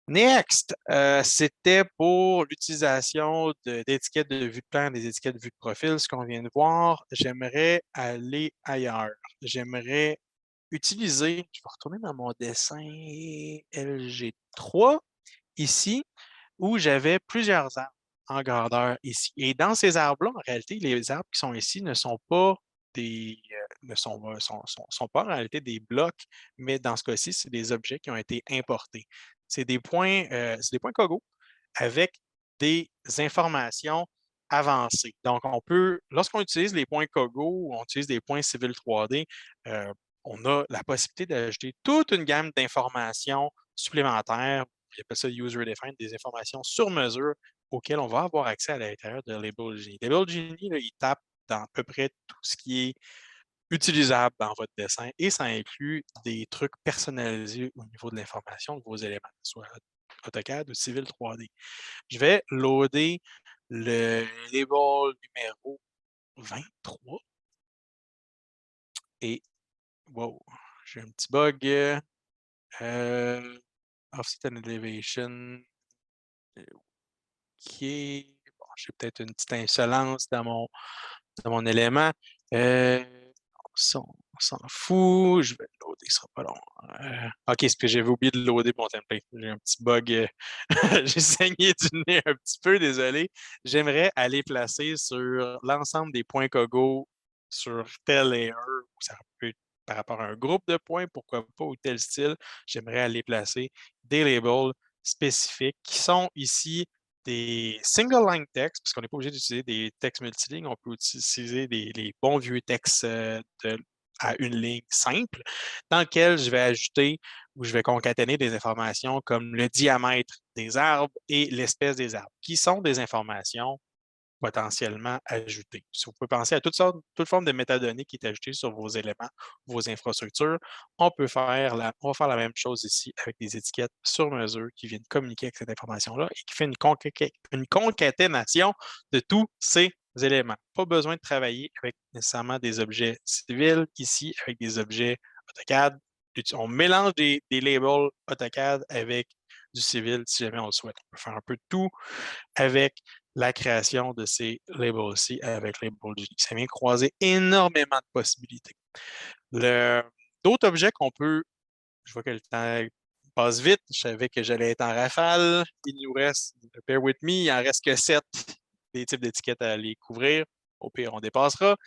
Next, c'était pour l'utilisation d'étiquettes de vue de plan, des étiquettes de vue de profil, ce qu'on vient de voir. J'aimerais aller ailleurs. J'aimerais utiliser, je vais retourner dans mon dessin LG3 ici, où j'avais plusieurs arbres en grandeur ici. Et dans ces arbres-là, en réalité, les arbres qui sont ici ne sont pas sont pas en réalité des blocs, mais dans ce cas-ci, c'est des objets qui ont été importés. C'est des points Kogo avec des informations avancées. Donc, lorsqu'on utilise les points Kogo ou on utilise des points Civil 3D, euh, on a la possibilité d'ajouter toute une gamme d'informations supplémentaires. On appelle ça user defined, des informations sur mesure auxquelles on va avoir accès à l'intérieur de Label Genie. Label Genie, là, il tape dans à peu près tout ce qui est utilisable dans votre dessin et ça inclut des trucs personnalisés au niveau de l'information de vos éléments, soit AutoCAD ou Civil 3D. Je vais loader le label numéro 23 et wow, j'ai un petit bug. Offset and Elevation. OK. Bon, j'ai peut-être une petite insolence dans mon élément. Ça, on s'en fout. Je vais le loader, ce sera pas long. OK, c'est que j'avais oublié de loader mon template. J'ai un petit bug. J'ai saigné du nez un petit peu, désolé. J'aimerais aller placer sur l'ensemble des points Kogo sur tel layer, ou ça peut être par rapport à un groupe de points, pourquoi pas, ou tel style. J'aimerais aller placer des labels spécifiques qui sont ici des single line text, parce qu'on n'est pas obligé d'utiliser des textes multilignes, on peut utiliser les bons vieux textes à une ligne simple dans lequel je vais ajouter ou je vais concaténer des informations comme le diamètre des arbres et l'espèce des arbres, qui sont des informations potentiellement ajoutées. Si vous pouvez penser à toute forme de métadonnées qui est ajoutée sur vos éléments, vos infrastructures, on va faire la même chose ici avec des étiquettes sur mesure qui viennent communiquer avec cette information-là et qui fait une concaténation de tous ces éléments. Pas besoin de travailler avec nécessairement des objets civils ici, avec des objets AutoCAD. On mélange des labels AutoCAD avec du civil si jamais on le souhaite. On peut faire un peu de tout avec la création de ces labels-ci avec Label.genie. Ça vient croiser énormément de possibilités. D'autres objets qu'on peut, je vois que le temps passe vite, je savais que j'allais être en rafale. Il nous reste, bear with me, il en reste que 7 des types d'étiquettes à les couvrir. Au pire, on dépassera.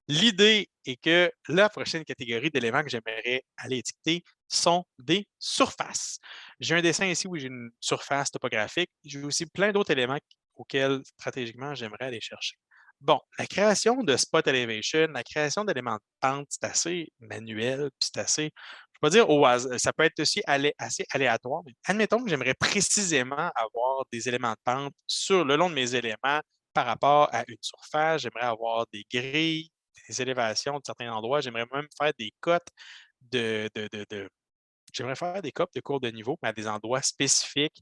L'idée est que la prochaine catégorie d'éléments que j'aimerais aller étiqueter sont des surfaces. J'ai un dessin ici où j'ai une surface topographique. J'ai aussi plein d'autres éléments auxquels stratégiquement j'aimerais aller chercher. Bon, la création de spot elevation, la création d'éléments de pente, c'est assez manuel, puis c'est assez, je ne vais pas dire au hasard, ça peut être aussi assez aléatoire, mais admettons que j'aimerais précisément avoir des éléments de pente sur le long de mes éléments par rapport à une surface. J'aimerais avoir des grilles, des élévations de certains endroits. J'aimerais même faire des cotes j'aimerais faire des cotes de cours de niveau, mais à des endroits spécifiques.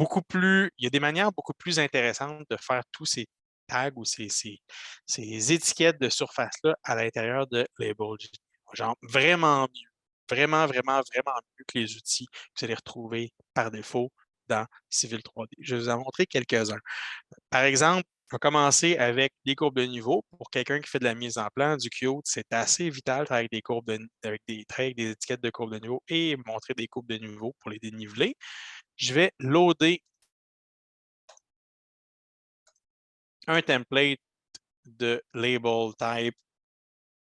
Il y a des manières beaucoup plus intéressantes de faire tous ces tags ou ces étiquettes de surface-là à l'intérieur de Label.genie. Genre vraiment mieux, vraiment, vraiment, vraiment mieux que les outils que vous allez retrouver par défaut dans Civil 3D. Je vais vous en montrer quelques-uns. Par exemple, on va commencer avec des courbes de niveau. Pour quelqu'un qui fait de la mise en plan, du Qt, c'est assez vital de travailler avec des courbes avec des traits, avec des étiquettes de courbes de niveau et montrer des courbes de niveau pour les déniveler. Je vais loader un template de label type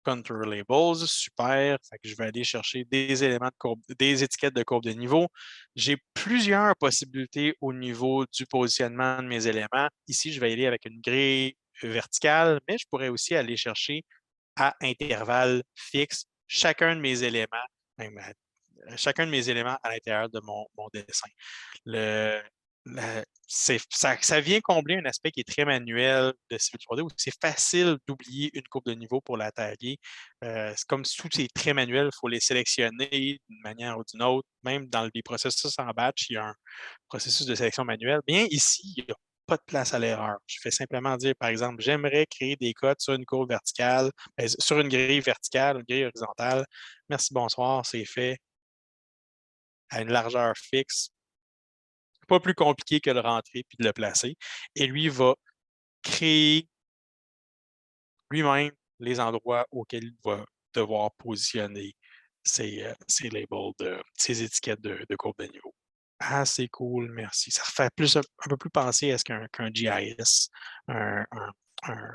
contour labels. Super. Fait que je vais aller chercher des éléments de courbe, des étiquettes de courbe de niveau. J'ai plusieurs possibilités au niveau du positionnement de mes éléments. Ici, je vais aller avec une grille verticale, mais je pourrais aussi aller chercher à intervalles fixes chacun de mes éléments, chacun de mes éléments à l'intérieur de mon dessin. Ça vient combler un aspect qui est très manuel de Civil 3D où c'est facile d'oublier une courbe de niveau pour la taguer. C'est comme si tout est très manuel, il faut les sélectionner d'une manière ou d'une autre. Même dans les processus en batch, il y a un processus de sélection manuelle. Bien, ici, il n'y a pas de place à l'erreur. Je fais simplement dire, par exemple, j'aimerais créer des codes sur une courbe verticale, sur une grille verticale, une grille horizontale. Merci, bonsoir, c'est fait à une largeur fixe. Pas plus compliqué que de rentrer puis de le placer. Et lui va créer lui-même les endroits auxquels il va devoir positionner ses labels, ses étiquettes de courbe de niveau. Ah, c'est cool, merci. Ça fait un peu plus penser à ce qu'un GIS, un, un, un-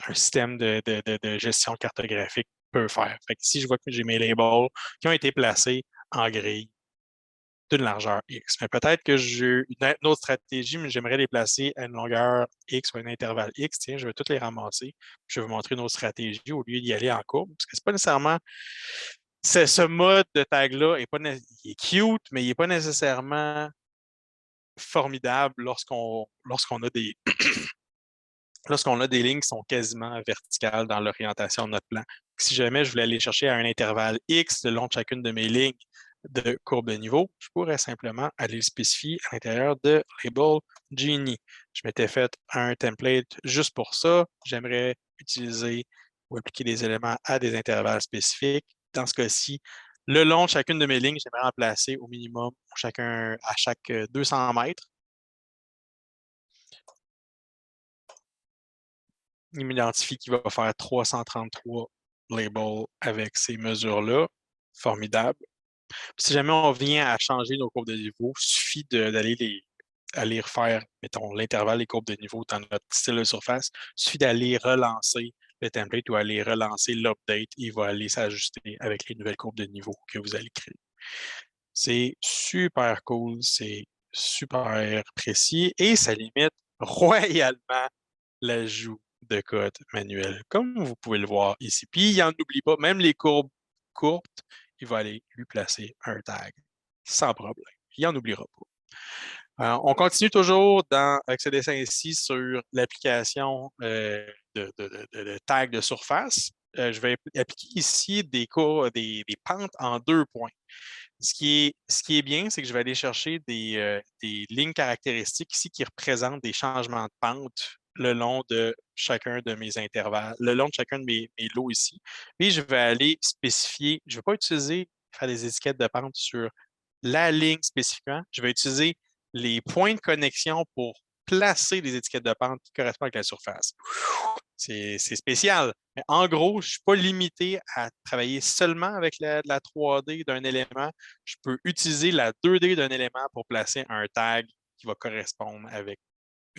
un système de gestion cartographique peut faire. Fait que si je vois que j'ai mes labels qui ont été placés en grille, d'une largeur X. Mais peut-être que j'ai une autre stratégie, mais j'aimerais les placer à une longueur X ou à un intervalle X. Tiens, je vais toutes les ramasser. Je vais vous montrer une autre stratégie au lieu d'y aller en courbe. Parce que c'est pas nécessairement. Ce mode de tag-là il est cute, mais il n'est pas nécessairement formidable lorsqu'on a des lignes qui sont quasiment verticales dans l'orientation de notre plan. Si jamais je voulais aller chercher à un intervalle X le long de chacune de mes lignes de courbe de niveau, je pourrais simplement aller le spécifier à l'intérieur de Label Genie. Je m'étais fait un template juste pour ça. J'aimerais utiliser ou appliquer des éléments à des intervalles spécifiques. Dans ce cas-ci, le long de chacune de mes lignes, j'aimerais remplacer au minimum à chaque 200 mètres. Il m'identifie qu'il va faire 333 labels avec ces mesures-là. Formidable. Si jamais on vient à changer nos courbes de niveau, il suffit d'aller refaire, mettons, l'intervalle des courbes de niveau dans notre style de surface. Il suffit d'aller relancer le template ou aller relancer l'update. Il va aller s'ajuster avec les nouvelles courbes de niveau que vous allez créer. C'est super cool, c'est super précis et ça limite royalement l'ajout de code manuel, comme vous pouvez le voir ici. Puis, il n'en oublie pas, même les courbes courtes, il va aller lui placer un tag sans problème. Il n'en oubliera pas. On continue toujours avec ce dessin ici sur l'application de tags de surface. Je vais appliquer ici des pentes en 2 points. Ce qui est bien, c'est que je vais aller chercher des lignes caractéristiques ici qui représentent des changements de pente le long de chacun de mes intervalles, le long de chacun de mes lots ici. Et je vais aller spécifier, je ne vais pas faire des étiquettes de pente sur la ligne spécifiquement. Je vais utiliser les points de connexion pour placer les étiquettes de pente qui correspondent avec la surface. C'est spécial. Mais en gros, je ne suis pas limité à travailler seulement avec la 3D d'un élément. Je peux utiliser la 2D d'un élément pour placer un tag qui va correspondre avec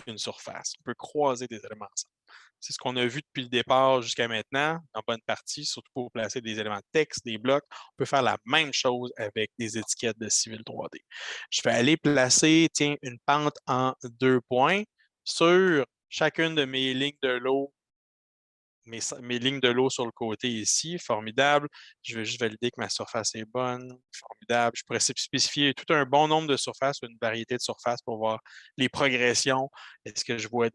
une surface. On peut croiser des éléments ensemble. C'est ce qu'on a vu depuis le départ jusqu'à maintenant, en bonne partie, surtout pour placer des éléments de texte, des blocs. On peut faire la même chose avec des étiquettes de Civil 3D. Je vais aller placer, tiens, une pente en 2 points sur chacune de mes lignes de l'eau, mes lignes de l'eau sur le côté ici, formidable. Je vais juste valider que ma surface est bonne, formidable. Je pourrais spécifier tout un bon nombre de surfaces, une variété de surfaces pour voir les progressions. Est-ce que je vois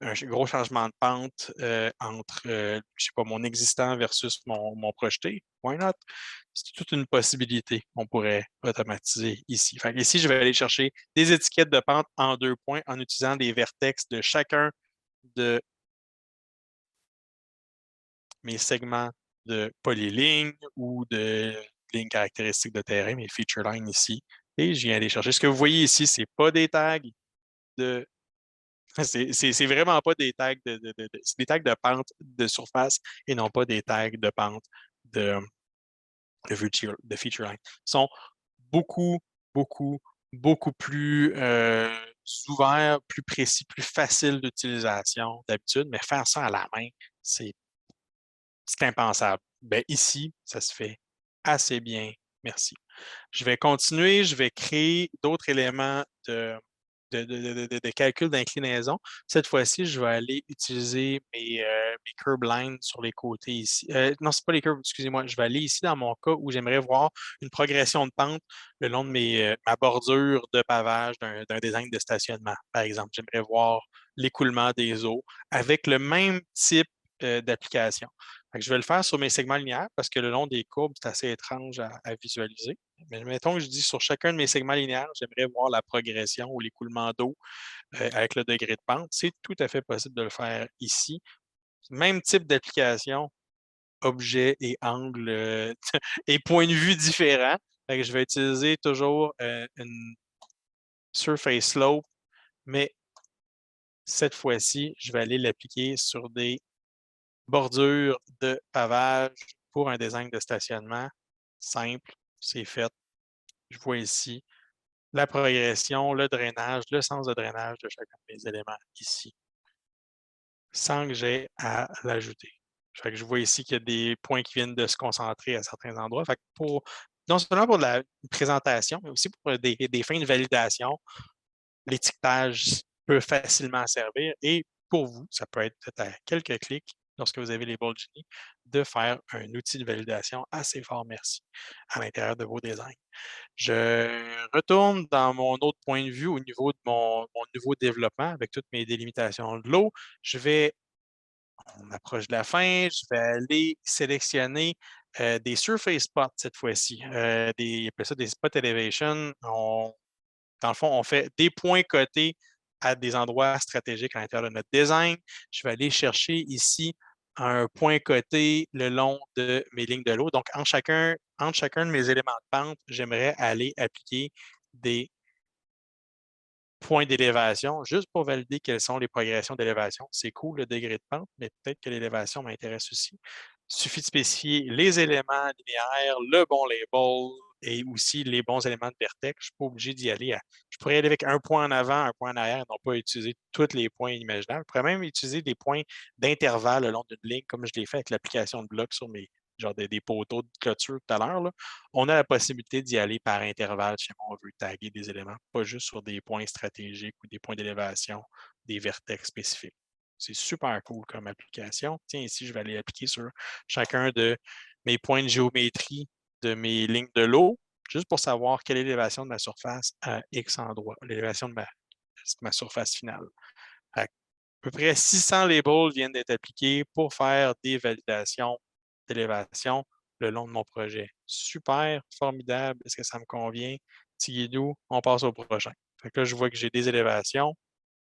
un gros changement de pente entre, je sais pas, mon existant versus mon projeté? Why not? C'est toute une possibilité qu'on pourrait automatiser ici. Fait ici, je vais aller chercher des étiquettes de pente en 2 points en utilisant des vertex de chacun de mes segments de polyligne ou de lignes caractéristiques de terrain, mes feature lines ici. Et je viens aller chercher. Ce que vous voyez ici, ce n'est pas des tags de. C'est vraiment pas des tags c'est des tags de pente de surface et non pas des tags de pente de, de feature line. Ils sont beaucoup, beaucoup, beaucoup plus ouverts, plus précis, plus faciles d'utilisation d'habitude, mais faire ça à la main, c'est impensable. Ben, ici, ça se fait assez bien. Merci. Je vais continuer, je vais créer d'autres éléments de calcul d'inclinaison. Cette fois-ci, je vais aller utiliser mes curb lines sur les côtés ici. Non, ce n'est pas les curves, excusez-moi. Je vais aller ici dans mon cas où j'aimerais voir une progression de pente le long de ma bordure de pavage d'un design de stationnement, par exemple. J'aimerais voir l'écoulement des eaux avec le même type d'application. Je vais le faire sur mes segments linéaires parce que le long des courbes, c'est assez étrange à visualiser. Mais mettons que je dis sur chacun de mes segments linéaires, j'aimerais voir la progression ou l'écoulement d'eau avec le degré de pente. C'est tout à fait possible de le faire ici. Même type d'application, objet et angle et point de vue différents. Je vais utiliser toujours une surface slope, mais cette fois-ci, je vais aller l'appliquer sur des bordure de pavage pour un design de stationnement simple, c'est fait. Je vois ici la progression, le drainage, le sens de drainage de chacun des éléments ici, sans que j'aie à l'ajouter. Je vois ici qu'il y a des points qui viennent de se concentrer à certains endroits. Non seulement pour la présentation, mais aussi pour des fins de validation, l'étiquetage peut facilement servir et pour vous, ça peut être peut-être à quelques clics lorsque vous avez les Bold Genie de faire un outil de validation assez fort merci à l'intérieur de vos designs. Je retourne dans mon autre point de vue au niveau de mon nouveau développement avec toutes mes délimitations de l'eau. On approche de la fin, je vais aller sélectionner des surface spots cette fois-ci. Ils appellent ça des spot elevation. Dans le fond, on fait des points cotés à des endroits stratégiques à l'intérieur de notre design. Je vais aller chercher ici un point coté le long de mes lignes de l'eau. Donc, entre chacun de mes éléments de pente, j'aimerais aller appliquer des points d'élévation juste pour valider quelles sont les progressions d'élévation. C'est cool le degré de pente, mais peut-être que l'élévation m'intéresse aussi. Il suffit de spécifier les éléments linéaires, le bon label et aussi les bons éléments de vertex. Je ne suis pas obligé d'y aller. Je pourrais aller avec un point en avant, un point en arrière, non pas utiliser tous les points imaginables. Je pourrais même utiliser des points d'intervalle le long d'une ligne, comme je l'ai fait avec l'application de blocs sur genre des poteaux de clôture tout à l'heure. On a la possibilité d'y aller par intervalle si on veut taguer des éléments, pas juste sur des points stratégiques ou des points d'élévation, des vertex spécifiques. C'est super cool comme application. Tiens, ici, je vais aller appliquer sur chacun de mes points de géométrie de mes lignes de l'eau, juste pour savoir quelle est l'élévation de ma surface à X endroit, l'élévation de ma surface finale. À peu près 600 labels viennent d'être appliqués pour faire des validations d'élévation le long de mon projet. Super, formidable. Est-ce que ça me convient? Tigidou, on passe au prochain. Fait que là, je vois que j'ai des élévations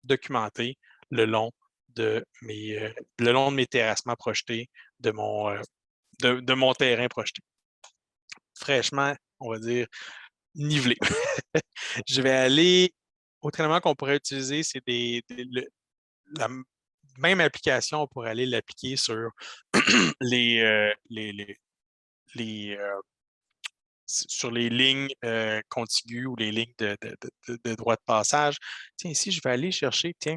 documentées le long le long de mes terrassements projetés, de mon terrain projeté. Fraîchement, on va dire, nivelé. Je vais aller, autrement qu'on pourrait utiliser, c'est la même application, on pourrait aller l'appliquer sur sur les lignes contiguës ou les lignes de droit de passage. Tiens, ici, je vais aller chercher, tiens,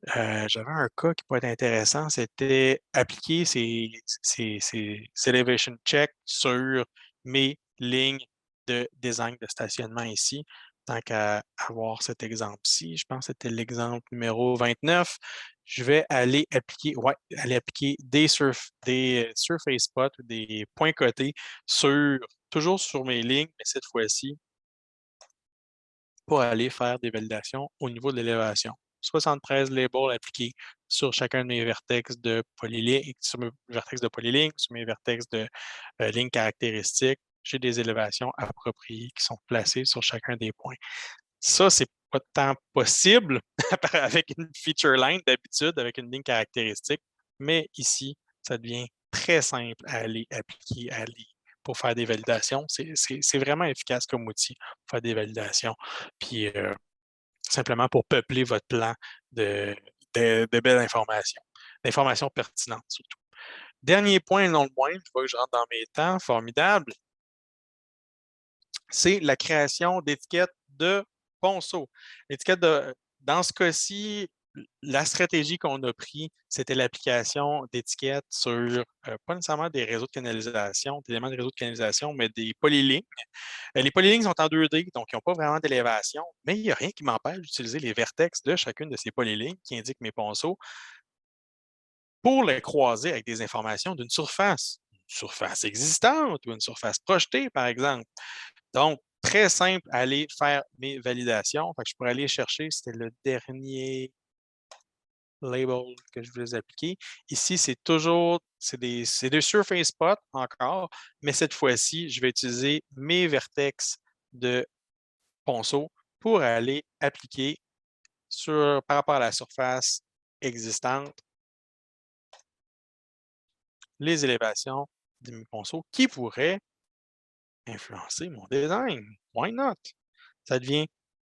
j'avais un cas qui pourrait être intéressant, c'était appliquer ces elevation checks sur mes lignes de design de stationnement ici. Tant qu'à avoir cet exemple-ci, je pense que c'était l'exemple numéro 29. Je vais aller appliquer des surface spots ou des points cotés toujours sur mes lignes, mais cette fois-ci, pour aller faire des validations au niveau de l'élévation. 73 labels appliqués sur chacun de mes vertex de polyligne, sur mes vertex de polyligne, sur mes vertex de lignes caractéristiques. J'ai des élévations appropriées qui sont placées sur chacun des points. Ça, c'est pas tant possible avec une feature line d'habitude, avec une ligne caractéristique, mais ici, ça devient très simple à aller appliquer, pour faire des validations. C'est vraiment efficace comme outil pour faire des validations. Puis simplement pour peupler votre plan de belles informations, d'informations pertinentes surtout. Dernier point, non le moindre, je vois que je rentre dans mes temps, formidable, c'est la création d'étiquettes de ponceau. Dans ce cas-ci, la stratégie qu'on a prise, c'était l'application d'étiquettes sur, pas nécessairement des réseaux de canalisation, des éléments de réseaux de canalisation, mais des polylignes. Les polylignes sont en 2D, donc ils n'ont pas vraiment d'élévation, mais il n'y a rien qui m'empêche d'utiliser les vertex de chacune de ces polylignes qui indiquent mes ponceaux pour les croiser avec des informations d'une surface existante ou une surface projetée, par exemple. Donc, très simple, aller faire mes validations. Fait que je pourrais aller chercher, c'était le dernier label que je voulais appliquer. Ici, c'est des surface spots encore, mais cette fois-ci, je vais utiliser mes vertex de ponceau pour aller appliquer par rapport à la surface existante les élévations de mes ponceaux qui pourraient influencer mon design. Why not? Ça devient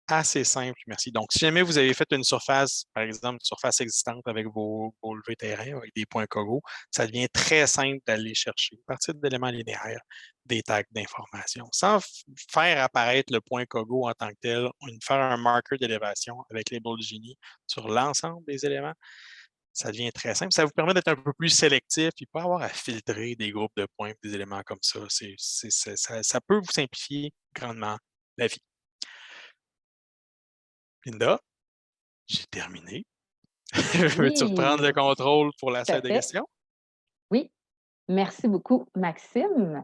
assez simple, merci. Donc, si jamais vous avez fait une surface, par exemple, une surface existante avec vos levées terrain, avec des points coraux, ça devient très simple d'aller chercher, à partir d'éléments linéaires, des tags d'information. Sans faire apparaître le point cogo en tant que tel, faire un marqueur d'élévation avec les boules de génie sur l'ensemble des éléments, ça devient très simple. Ça vous permet d'être un peu plus sélectif et pas avoir à filtrer des groupes de points, des éléments comme ça. Ça peut vous simplifier grandement la vie. Linda, j'ai terminé. Veux-tu reprendre le Oui, contrôle pour la tout à salle de fait. questions? Oui, merci beaucoup, Maxime.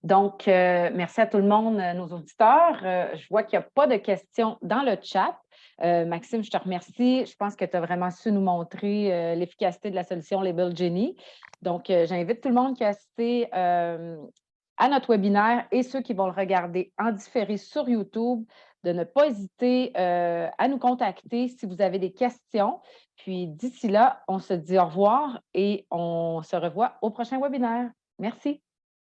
Donc, merci à tout le monde, nos auditeurs. Je vois qu'il n'y a pas de questions dans le chat. Maxime, je te remercie. Je pense que tu as vraiment su nous montrer l'efficacité de la solution Label Genie. Donc, j'invite tout le monde qui a assisté à notre webinaire et ceux qui vont le regarder en différé sur YouTube de ne pas hésiter à nous contacter si vous avez des questions. Puis d'ici là, on se dit au revoir et on se revoit au prochain webinaire. Merci.